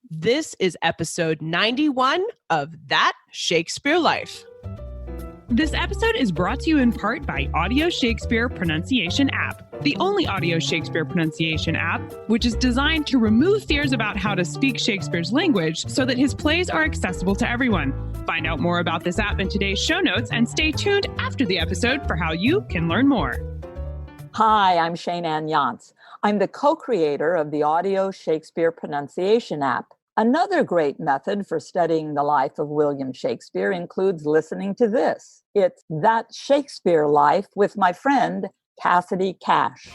This is episode 91 of That Shakespeare Life. This episode is brought to you in part by Audio Shakespeare Pronunciation App, the only audio Shakespeare pronunciation app, which is designed to remove fears about how to speak Shakespeare's language so that his plays are accessible to everyone. Find out more about this app in today's show notes and stay tuned after the episode for how you can learn more. Hi, I'm Shane Ann Yantz. I'm the co-creator of the Audio Shakespeare Pronunciation app. Another great method for studying the life of William Shakespeare includes listening to this. It's That Shakespeare Life with my friend, Cassidy Cash.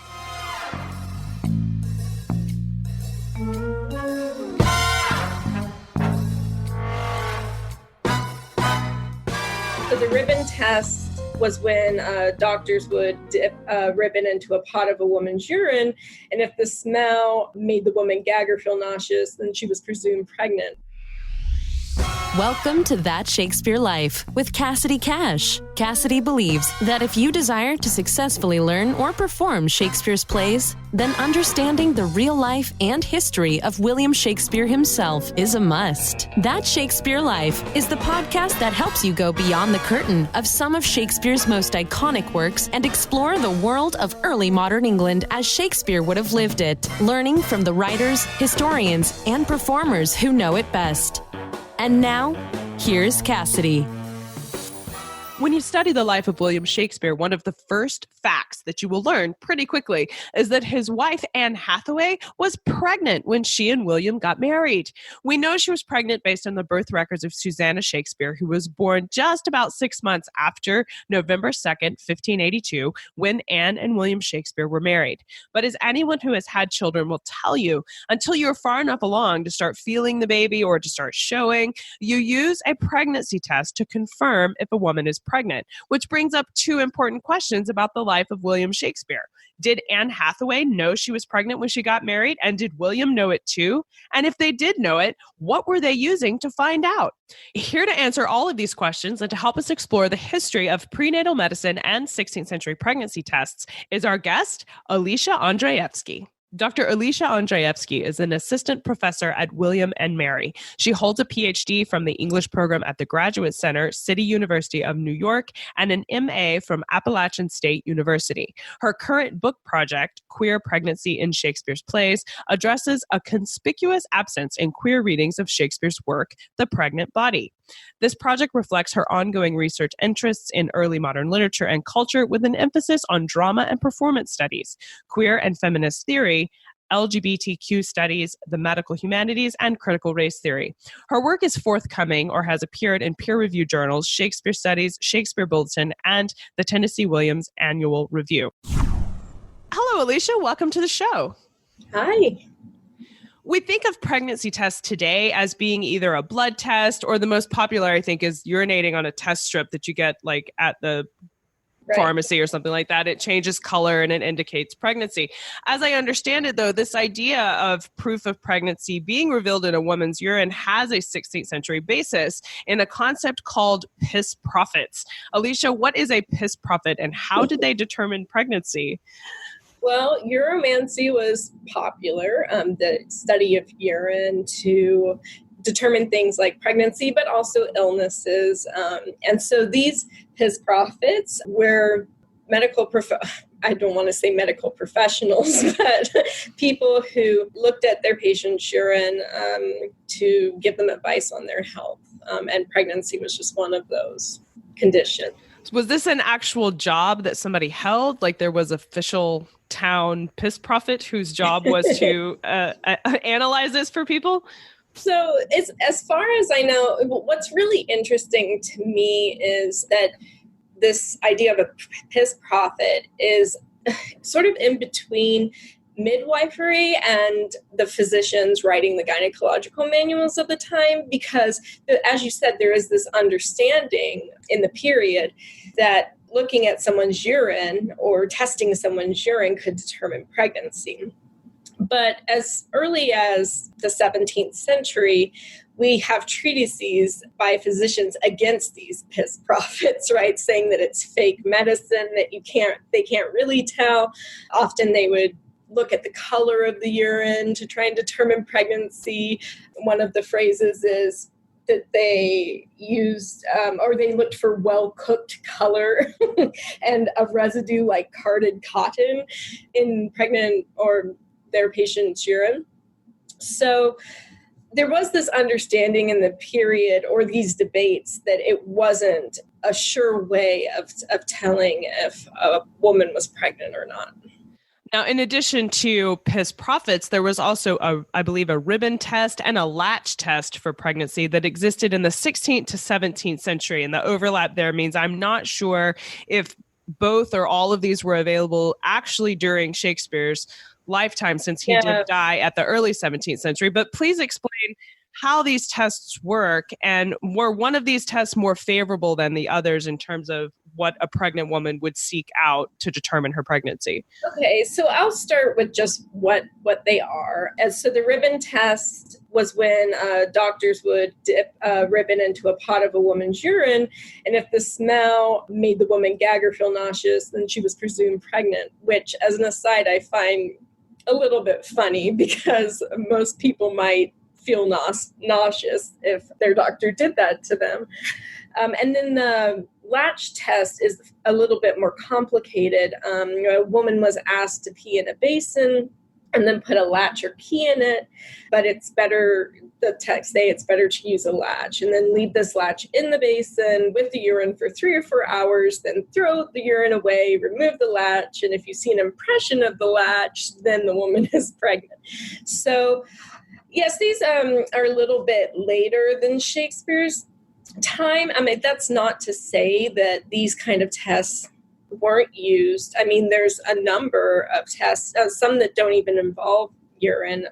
So the ribbon test was when doctors would dip a ribbon into a pot of a woman's urine, and if the smell made the woman gag or feel nauseous, then she was presumed pregnant. Welcome to That Shakespeare Life with Cassidy Cash. Cassidy believes that if you desire to successfully learn or perform Shakespeare's plays, then understanding the real life and history of William Shakespeare himself is a must. That Shakespeare Life is the podcast that helps you go beyond the curtain of some of Shakespeare's most iconic works and explore the world of early modern England as Shakespeare would have lived it, learning from the writers, historians, and performers who know it best. And now, here's Cassidy. When you study the life of William Shakespeare, one of the first facts that you will learn pretty quickly is that his wife, Anne Hathaway, was pregnant when she and William got married. We know she was pregnant based on the birth records of Susanna Shakespeare, who was born just about 6 months after November 2nd, 1582, when Anne and William Shakespeare were married. But as anyone who has had children will tell you, until you're far enough along to start feeling the baby or to start showing, you use a pregnancy test to confirm if a woman is pregnant, which brings up two important questions about the life of William Shakespeare. Did Anne Hathaway know she was pregnant when she got married? And did William know it too? And if they did know it, what were they using to find out? Here to answer all of these questions and to help us explore the history of prenatal medicine and 16th century pregnancy tests is our guest, Alicia Andrzejewski. Dr. Alicia Andrzejewski is an assistant professor at William and Mary. She holds a PhD from the English program at the Graduate Center, City University of New York, and an MA from Appalachian State University. Her current book project, Queer Pregnancy in Shakespeare's Plays, addresses a conspicuous absence in queer readings of Shakespeare's work, The Pregnant Body. This project reflects her ongoing research interests in early modern literature and culture with an emphasis on drama and performance studies, queer and feminist theory, LGBTQ studies, the medical humanities, and critical race theory. Her work is forthcoming or has appeared in peer-reviewed journals, Shakespeare Studies, Shakespeare Bulletin, and the Tennessee Williams Annual Review. Hello, Alicia. Welcome to the show. Hi. We think of pregnancy tests today as being either a blood test or the most popular, I think, is urinating on a test strip that you get like at the pharmacy or something like that. It changes color and it indicates pregnancy. As I understand it, though, this idea of proof of pregnancy being revealed in a woman's urine has a 16th century basis in a concept called piss prophets. Alicia, what is a piss prophet and how did they determine pregnancy? Well, uromancy was popular, the study of urine to determine things like pregnancy, but also illnesses. And so these piss prophets were I don't want to say medical professionals, but people who looked at their patient's urine to give them advice on their health. And pregnancy was just one of those conditions. Was this an actual job that somebody held? Like there was official town piss prophet whose job was to analyze this for people? So it's, as far as I know, what's really interesting to me is that this idea of a piss prophet is sort of in between midwifery and the physicians writing the gynecological manuals of the time, because as you said, there is this understanding in the period that looking at someone's urine or testing someone's urine could determine pregnancy. But as early as the 17th century, we have treatises by physicians against these piss prophets, right? Saying that it's fake medicine, that they can't really tell. Often they would look at the color of the urine to try and determine pregnancy. One of the phrases is that they used or they looked for well-cooked color and a residue like carded cotton in pregnant or their patient's urine. So there was this understanding in the period or these debates that it wasn't a sure way of telling if a woman was pregnant or not. Now, in addition to piss profits, there was also, I believe, a ribbon test and a latch test for pregnancy that existed in the 16th to 17th century. And the overlap there means I'm not sure if both or all of these were available actually during Shakespeare's lifetime, since he did die at the early 17th century. But please explain how these tests work, and were one of these tests more favorable than the others in terms of what a pregnant woman would seek out to determine her pregnancy? Okay, so I'll start with just what they are. So the ribbon test was when doctors would dip a ribbon into a pot of a woman's urine, and if the smell made the woman gag or feel nauseous, then she was presumed pregnant, which, as an aside, I find a little bit funny because most people might feel nauseous if their doctor did that to them. And then the latch test is a little bit more complicated. A woman was asked to pee in a basin and then put a latch or key in it, but it's better, the text say it's better to use a latch, and then leave this latch in the basin with the urine for 3 or 4 hours, then throw the urine away, remove the latch, and if you see an impression of the latch, then the woman is pregnant. So yes, these are a little bit later than Shakespeare's time. I mean, that's not to say that these kind of tests weren't used. I mean, there's a number of tests, some that don't even involve urine,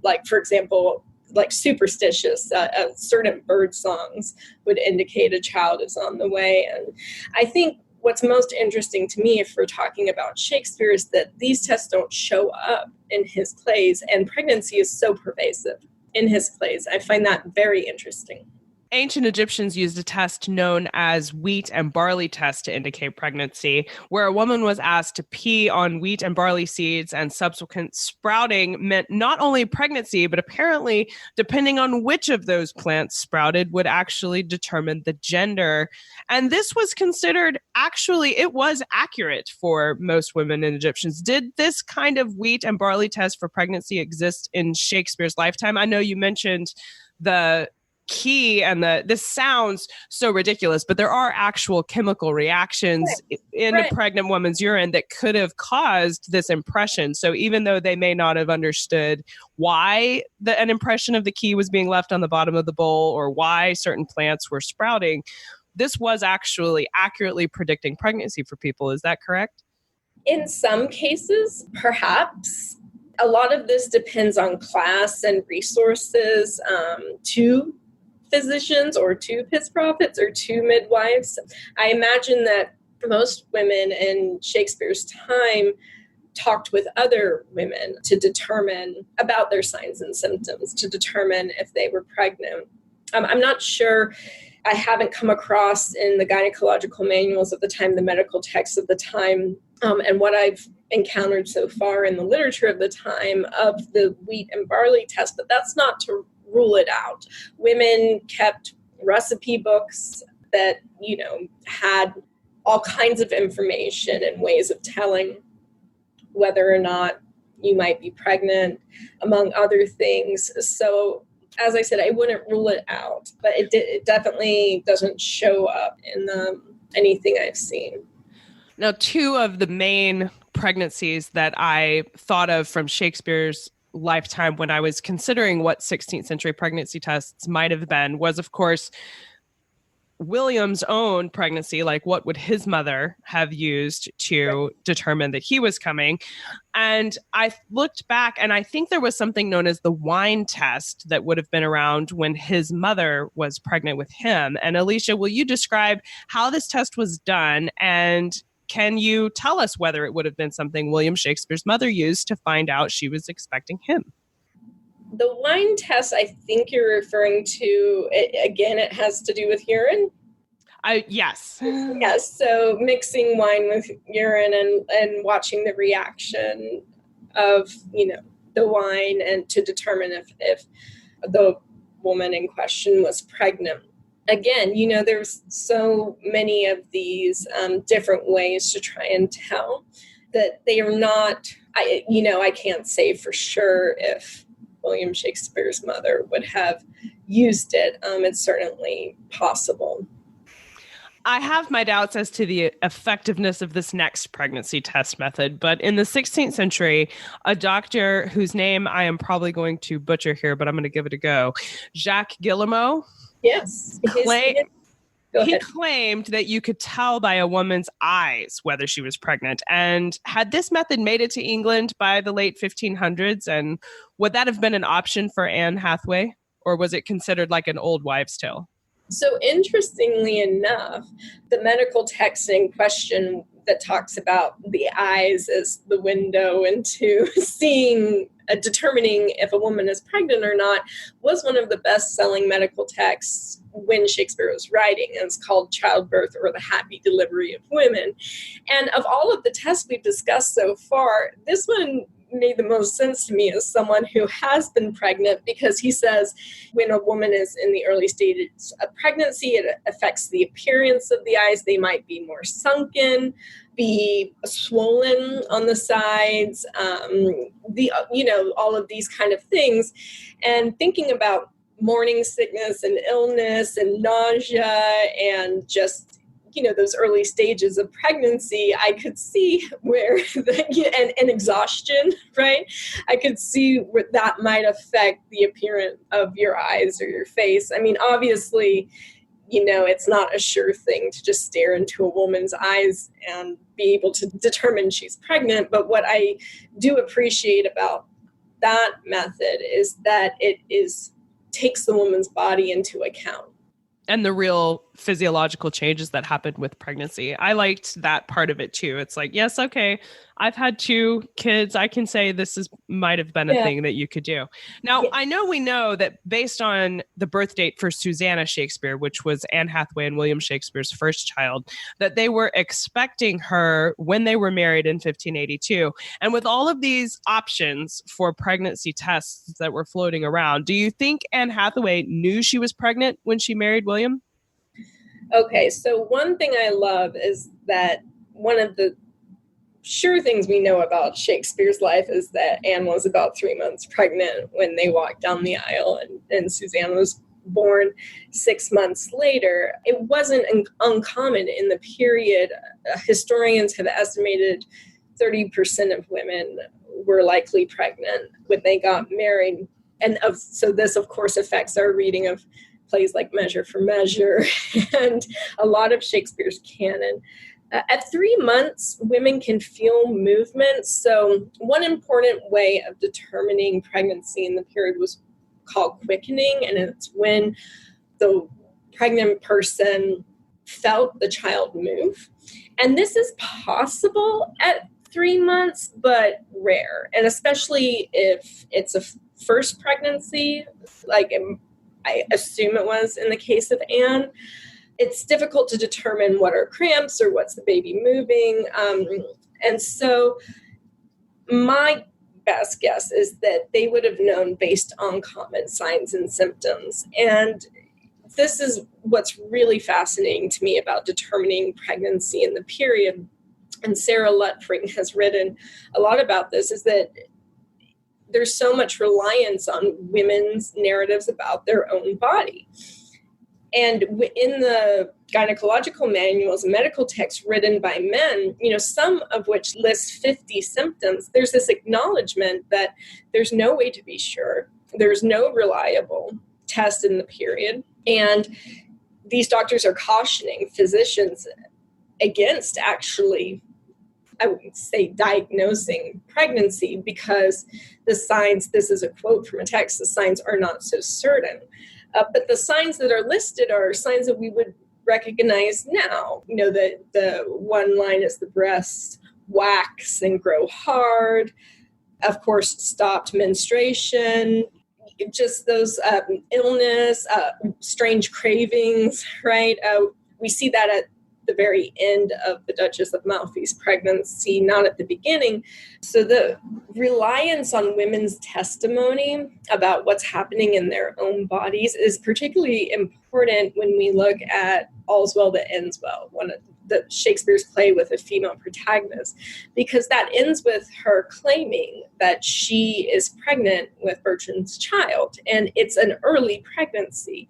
like, for example, like superstitious, certain bird songs would indicate a child is on the way. And I think what's most interesting to me, if we're talking about Shakespeare, is that these tests don't show up in his plays, and pregnancy is so pervasive in his plays. I find that very interesting. Ancient Egyptians used a test known as wheat and barley test to indicate pregnancy, where a woman was asked to pee on wheat and barley seeds, and subsequent sprouting meant not only pregnancy, but apparently, depending on which of those plants sprouted, would actually determine the gender. And this was considered, actually, it was accurate for most women and Egyptians. Did this kind of wheat and barley test for pregnancy exist in Shakespeare's lifetime? I know you mentioned the key, and this sounds so ridiculous, but there are actual chemical reactions in a pregnant woman's urine that could have caused this impression. So even though they may not have understood why an impression of the key was being left on the bottom of the bowl or why certain plants were sprouting, this was actually accurately predicting pregnancy for people. Is that correct? In some cases, perhaps. A lot of this depends on class and resources to physicians or to piss prophets or to midwives. I imagine that most women in Shakespeare's time talked with other women to determine about their signs and symptoms, to determine if they were pregnant. I'm not sure. I haven't come across in the gynecological manuals of the time, the medical texts of the time, and what I've encountered so far in the literature of the time of the wheat and barley test, but that's not to rule it out. Women kept recipe books that, had all kinds of information and ways of telling whether or not you might be pregnant, among other things. So, as I said, I wouldn't rule it out, but it definitely doesn't show up in anything I've seen. Now, two of the main pregnancies that I thought of from Shakespeare's lifetime when I was considering what 16th century pregnancy tests might have been was, of course, William's own pregnancy. Like, what would his mother have used to determine that he was coming? And I looked back, and I think there was something known as the wine test that would have been around when his mother was pregnant with him. And Alicia, will you describe how this test was done, and can you tell us whether it would have been something William Shakespeare's mother used to find out she was expecting him? The wine test, I think you're referring to, it has to do with urine? Yes. Yes, so mixing wine with urine and watching the reaction of, the wine and to determine if the woman in question was pregnant. Again, there's so many of these different ways to try and tell that they are not, I can't say for sure if William Shakespeare's mother would have used it. It's certainly possible. I have my doubts as to the effectiveness of this next pregnancy test method, but in the 16th century, a doctor whose name I am probably going to butcher here, but I'm going to give it a go, Jacques Guillemot. Yes. He claimed that you could tell by a woman's eyes whether she was pregnant. And had this method made it to England by the late 1500s, and would that have been an option for Anne Hathaway, or was it considered like an old wives' tale? So interestingly enough, the medical text in question that talks about the eyes as the window into determining if a woman is pregnant or not was one of the best-selling medical texts when Shakespeare was writing. And it's called Childbirth or the Happy Delivery of Women. And of all of the tests we've discussed so far, this one made the most sense to me as someone who has been pregnant, because he says when a woman is in the early stages of pregnancy, it affects the appearance of the eyes. They might be more sunken, be swollen on the sides, all of these kind of things. And thinking about morning sickness and illness and nausea and just those early stages of pregnancy, I could see where, and exhaustion, right? I could see where that might affect the appearance of your eyes or your face. I mean, obviously, it's not a sure thing to just stare into a woman's eyes and be able to determine she's pregnant. But what I do appreciate about that method is that it takes the woman's body into account. And the real physiological changes that happen with pregnancy. I liked that part of it too. It's like, yes, okay, I've had 2 kids. I can say this might have been a thing that you could do. Now, I know we know that based on the birth date for Susanna Shakespeare, which was Anne Hathaway and William Shakespeare's first child, that they were expecting her when they were married in 1582. And with all of these options for pregnancy tests that were floating around, do you think Anne Hathaway knew she was pregnant when she married William? Okay, so one thing I love is that one of the sure things we know about Shakespeare's life is that Anne was about 3 months pregnant when they walked down the aisle, and Susanna was born 6 months later. It wasn't uncommon in the period. Historians have estimated 30% of women were likely pregnant when they got married. So this, of course, affects our reading of plays like Measure for Measure and a lot of Shakespeare's canon. At 3 months, women can feel movement. So one important way of determining pregnancy in the period was called quickening, and it's when the pregnant person felt the child move. And this is possible at 3 months, but rare. And especially if it's a first pregnancy, like I assume it was in the case of Anne, it's difficult to determine what are cramps or what's the baby moving. And so my best guess is that they would have known based on common signs and symptoms. And this is what's really fascinating to me about determining pregnancy in the period. And Sarah Lutfring has written a lot about this, is that there's so much reliance on women's narratives about their own body. And in the gynecological manuals and medical texts written by men, some of which list 50 symptoms, there's this acknowledgement that there's no way to be sure. There's no reliable test in the period. And these doctors are cautioning physicians against actually, I would say, diagnosing pregnancy, because the signs, this is a quote from a text, the signs are not so certain. But the signs that are listed are signs that we would recognize now. The one line is the breasts wax and grow hard. Of course, stopped menstruation, just those illness, strange cravings, right? We see that at the very end of the Duchess of Malfi's pregnancy, not at the beginning. So the reliance on women's testimony about what's happening in their own bodies is particularly important when we look at All's Well That Ends Well, one of the Shakespeare's play with a female protagonist, because that ends with her claiming that she is pregnant with Bertrand's child, and it's an early pregnancy.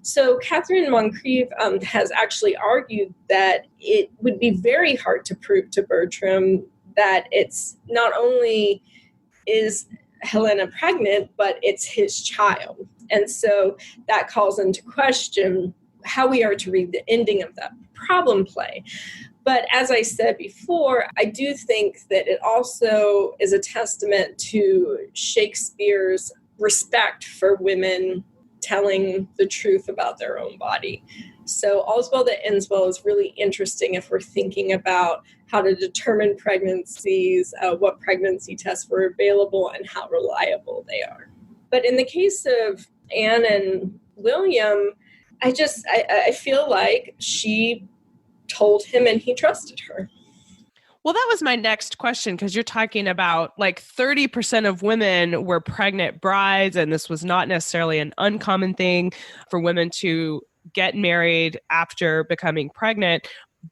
So Catherine Moncrief has actually argued that it would be very hard to prove to Bertram that it's not only is Helena pregnant, but it's his child. And so that calls into question how we are to read the ending of that problem play. But as I said before, I do think that it also is a testament to Shakespeare's respect for women telling the truth about their own body. So All's Well That Ends Well is really interesting if we're thinking about how to determine pregnancies, what pregnancy tests were available, and how reliable they are. But in the case of Anne and William, I feel like she told him and he trusted her. Well, that was my next question, because you're talking about like 30% of women were pregnant brides, and this was not necessarily an uncommon thing for women to get married after becoming pregnant.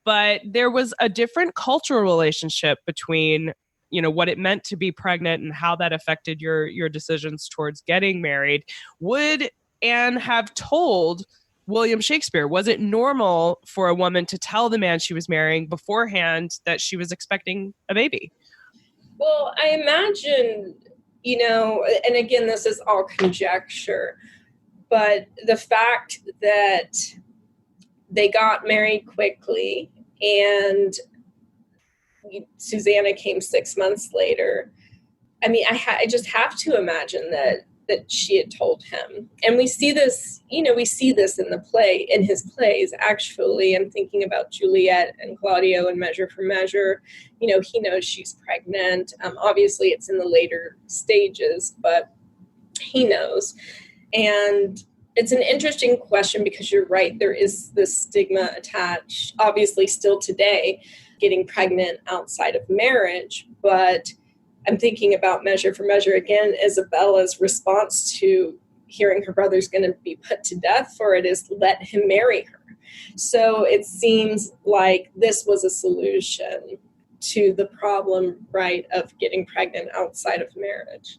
But there was a different cultural relationship between, you know, what it meant to be pregnant and how that affected your decisions towards getting married. Would Anne have told William Shakespeare? Was it normal for a woman to tell the man she was marrying beforehand that she was expecting a baby? Well, I imagine, you know, and again, this is all conjecture, but the fact that they got married quickly and Susanna came 6 months later, I mean, I just have to imagine that she had told him. And we see this, you know, we see this in the play, in his plays, actually. I'm thinking about Juliet and Claudio in Measure for Measure. You know, he knows she's pregnant. Obviously, it's in the later stages, but he knows. And it's an interesting question because you're right, there is this stigma attached, obviously still today, getting pregnant outside of marriage, but I'm thinking about Measure for Measure again. Isabella's response to hearing her brother's going to be put to death for it is let him marry her. So it seems like this was a solution to the problem, right, of getting pregnant outside of marriage.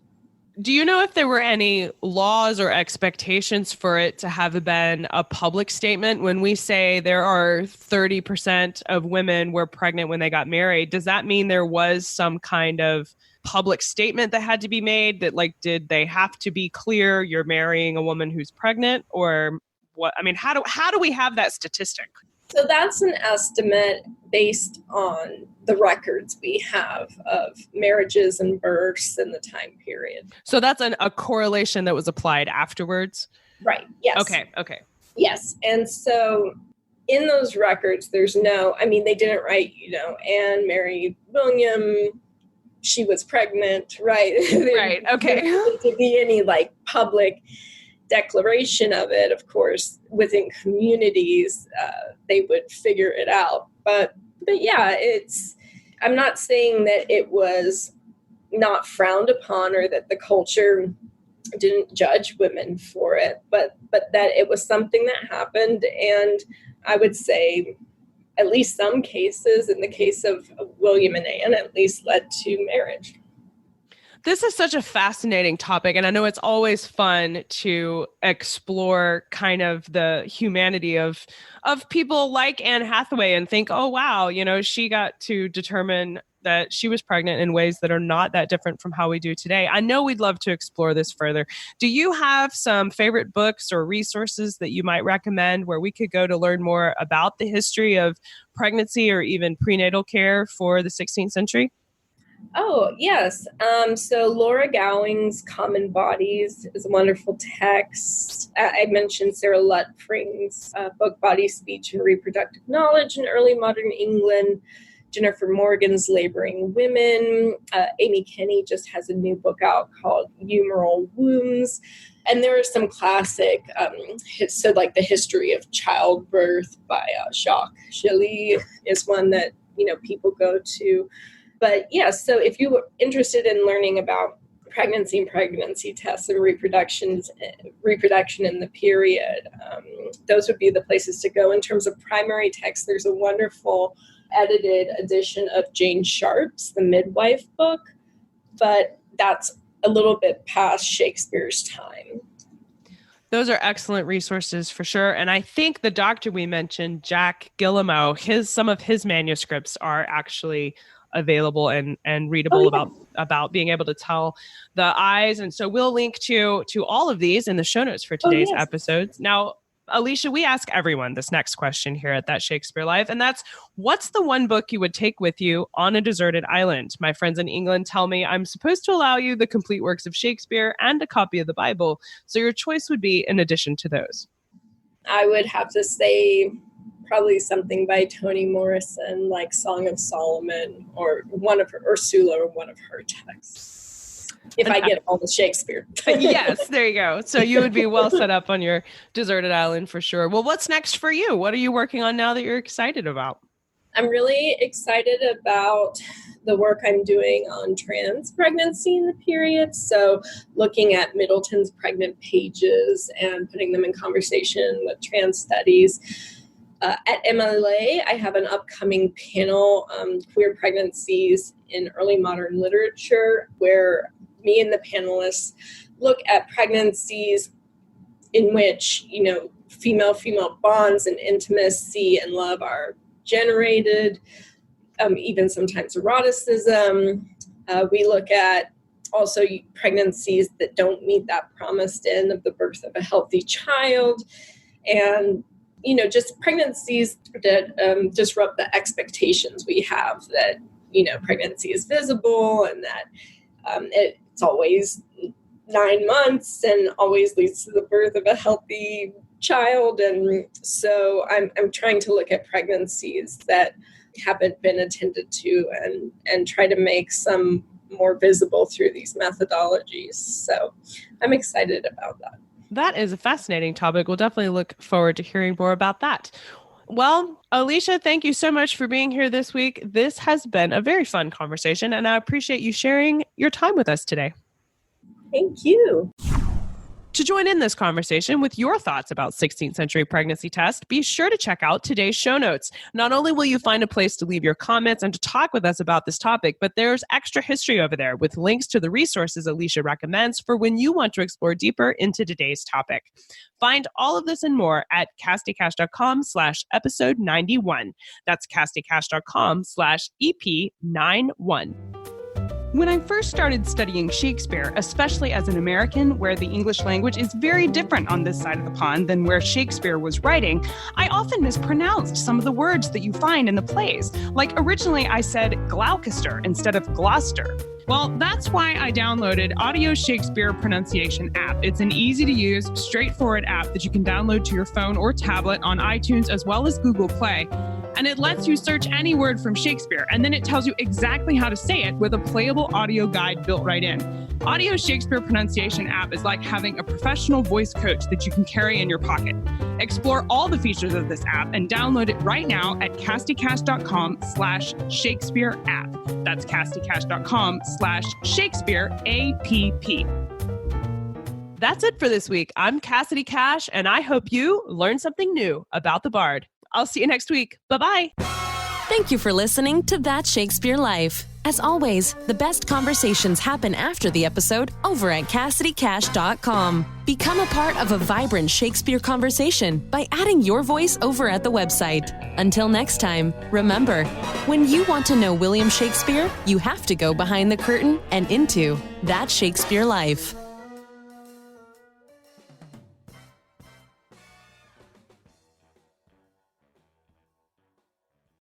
Do you know if there were any laws or expectations for it to have been a public statement? When we say there are 30% of women were pregnant when they got married, does that mean there was some kind of public statement that had to be made that, like, did they have to be clear you're marrying a woman who's pregnant, or what? I mean, how do we have that statistic? So that's an estimate based on the records we have of marriages and births in the time period. So that's a correlation that was applied afterwards? Right. Yes. Okay. Yes. And so in those records, there's no, I mean, they didn't write, you know, Anne married William, she was pregnant, right? Right. Okay. There didn't to be any like public declaration of it. Of course, within communities, they would figure it out. But yeah, I'm not saying that it was not frowned upon or that the culture didn't judge women for it, but that it was something that happened. And I would say at least some cases, in the case of William and Anne, at least led to marriage. This is such a fascinating topic, and I know it's always fun to explore kind of the humanity of people like Anne Hathaway and think, oh, wow, you know, she got to determine that she was pregnant in ways that are not that different from how we do today. I know we'd love to explore this further. Do you have some favorite books or resources that you might recommend where we could go to learn more about the history of pregnancy or even prenatal care for the 16th century? Oh, yes. So Laura Gowing's Common Bodies is a wonderful text. I mentioned Sarah Lutfring's book, Body, Speech, and Reproductive Knowledge in Early Modern England. Jennifer Morgan's Laboring Women. Amy Kenny just has a new book out called Humoral Wombs. And there are some classic, so like The History of Childbirth by Jacques Chilly is one that, people go to. But yeah, so if you were interested in learning about pregnancy and pregnancy tests and reproduction in the period, those would be the places to go. In terms of primary text, there's a wonderful edited edition of Jane Sharp's The Midwife book, but that's a little bit past Shakespeare's time. Those are excellent resources for sure. And I think the doctor we mentioned, Jack Guillemeau, some of his manuscripts are actually available and readable about being able to tell the eyes. And so we'll link to all of these in the show notes for today's episodes. Now, Alicia, we ask everyone this next question here at That Shakespeare Life, and that's, what's the one book you would take with you on a deserted island? My friends in England tell me I'm supposed to allow you the complete works of Shakespeare and a copy of the Bible, so your choice would be in addition to those. I would have to say probably something by Toni Morrison, like Song of Solomon, or one of her, Ursula, or one of her texts. If I get all the Shakespeare. Yes, there you go. So you would be well set up on your deserted island for sure. Well, what's next for you? What are you working on now that you're excited about? I'm really excited about the work I'm doing on trans pregnancy in the period. So looking at Middleton's pregnant pages and putting them in conversation with trans studies. At MLA, I have an upcoming panel, Queer Pregnancies in Early Modern Literature, where me and the panelists look at pregnancies in which, female-female bonds and intimacy and love are generated, even sometimes eroticism. We look at also pregnancies that don't meet that promised end of the birth of a healthy child, and just pregnancies that disrupt the expectations we have that, pregnancy is visible and that it's always 9 months and always leads to the birth of a healthy child. And so I'm trying to look at pregnancies that haven't been attended to and try to make some more visible through these methodologies. So I'm excited about that. That is a fascinating topic. We'll definitely look forward to hearing more about that. Well, Alicia, thank you so much for being here this week. This has been a very fun conversation, and I appreciate you sharing your time with us today. Thank you. To join in this conversation with your thoughts about 16th century pregnancy tests, be sure to check out today's show notes. Not only will you find a place to leave your comments and to talk with us about this topic, but there's extra history over there with links to the resources Alicia recommends for when you want to explore deeper into today's topic. Find all of this and more at casticash.com/episode 91. That's casticash.com/EP91. When I first started studying Shakespeare, especially as an American, where the English language is very different on this side of the pond than where Shakespeare was writing, I often mispronounced some of the words that you find in the plays. Like originally I said Gloucester instead of Gloucester. Well, that's why I downloaded Audio Shakespeare Pronunciation app. It's an easy-to-use, straightforward app that you can download to your phone or tablet on iTunes as well as Google Play. And it lets you search any word from Shakespeare, and then it tells you exactly how to say it with a playable audio guide built right in. Audio Shakespeare Pronunciation app is like having a professional voice coach that you can carry in your pocket. Explore all the features of this app and download it right now at casticash.com/Shakespeare app. That's casticash.com/Shakespeare app. That's it for this week. I'm Cassidy Cash, and I hope you learned something new about the Bard. I'll see you next week. Bye-bye. Thank you for listening to That Shakespeare Life. As always, the best conversations happen after the episode over at CassidyCash.com. Become a part of a vibrant Shakespeare conversation by adding your voice over at the website. Until next time, remember, when you want to know William Shakespeare, you have to go behind the curtain and into That Shakespeare Life.